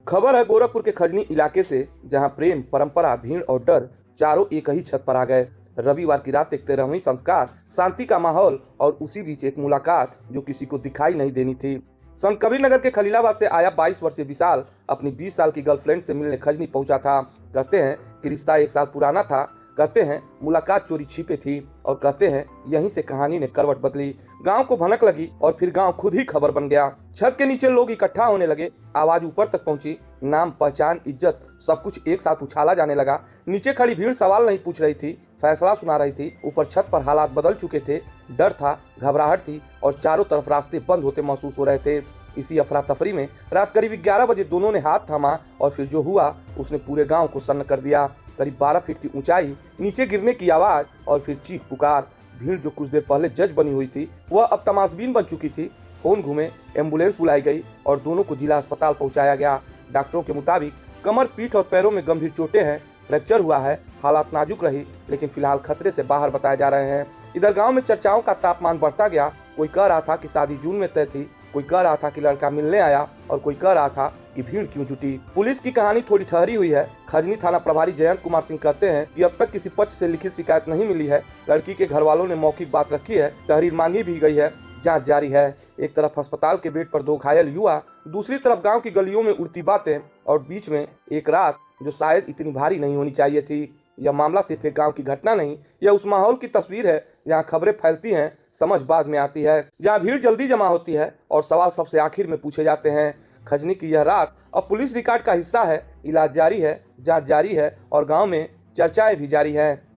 खबर है गोरखपुर के खजनी इलाके से, जहां प्रेम, परंपरा, भीड़ और डर चारों एक ही छत पर आ गए। रविवार की रात एक 13वीं संस्कार, शांति का माहौल और उसी बीच एक मुलाकात जो किसी को दिखाई नहीं देनी थी। संत कबीर नगर के खलीलाबाद से आया 22 वर्षीय विशाल अपनी 20 साल की गर्लफ्रेंड से मिलने खजनी पहुंचा था। कहते हैं कि रिश्ता 1 साल पुराना था। कहते हैं मुलाकात चोरी छिपे थी और कहते हैं यहीं से कहानी ने करवट बदली। गांव को भनक लगी और फिर गांव खुद ही खबर बन गया। छत के नीचे लोग इकट्ठा होने लगे, आवाज ऊपर तक पहुंची। नाम, पहचान, इज्जत सब कुछ एक साथ उछाला जाने लगा। नीचे खड़ी भीड़ सवाल नहीं पूछ रही थी, फैसला सुना रही थी। ऊपर छत पर हालात बदल चुके थे। डर था, घबराहट थी और चारों तरफ रास्ते बंद होते महसूस हो रहे थे। इसी अफरा तफरी में रात करीब 11 बजे दोनों ने हाथ थामा और फिर जो हुआ उसने पूरे गांव को सन्न कर दिया। करीब 12 फीट की ऊंचाई, नीचे गिरने की आवाज और फिर चीख पुकार। भीड़ जो कुछ देर पहले जज बनी हुई थी वह अब तमाशबीन बन चुकी थी। फोन घूमे, एम्बुलेंस बुलाई गई और दोनों को जिला अस्पताल पहुंचाया गया। डॉक्टरों के मुताबिक कमर, पीठ और पैरों में गंभीर चोटें हैं, फ्रैक्चर हुआ है। हालात नाजुक रही लेकिन फिलहाल खतरे से बाहर बताए जा रहे हैं। इधर गांव में चर्चाओं का तापमान बढ़ता गया। कोई कह रहा था कि शादी जून में तय थी, कोई कह रहा था कि लड़का मिलने आया और कोई कह रहा था कि भीड़ क्यों जुटी। पुलिस की कहानी थोड़ी ठहरी हुई है। खजनी थाना प्रभारी जयंत कुमार सिंह कहते हैं कि अब तक किसी पक्ष से लिखित शिकायत नहीं मिली है। लड़की के घर वालों ने मौखिक बात रखी है, तहरीर मांगी भी गई है, जांच जारी है। एक तरफ अस्पताल के बेड पर 2 घायल युवा, दूसरी तरफ गांव की गलियों में उड़ती बातें और बीच में एक रात जो शायद इतनी भारी नहीं होनी चाहिए थी। यह मामला सिर्फ एक गांव की घटना नहीं, यह उस माहौल की तस्वीर है जहां खबरें फैलती हैं, समझ बाद में आती है, जहां भीड़ जल्दी जमा होती है और सवाल सबसे आखिर में पूछे जाते हैं। खजनी की यह रात अब पुलिस रिकॉर्ड का हिस्सा है। इलाज जारी है, जांच जारी है और गांव में चर्चाएं भी जारी हैं।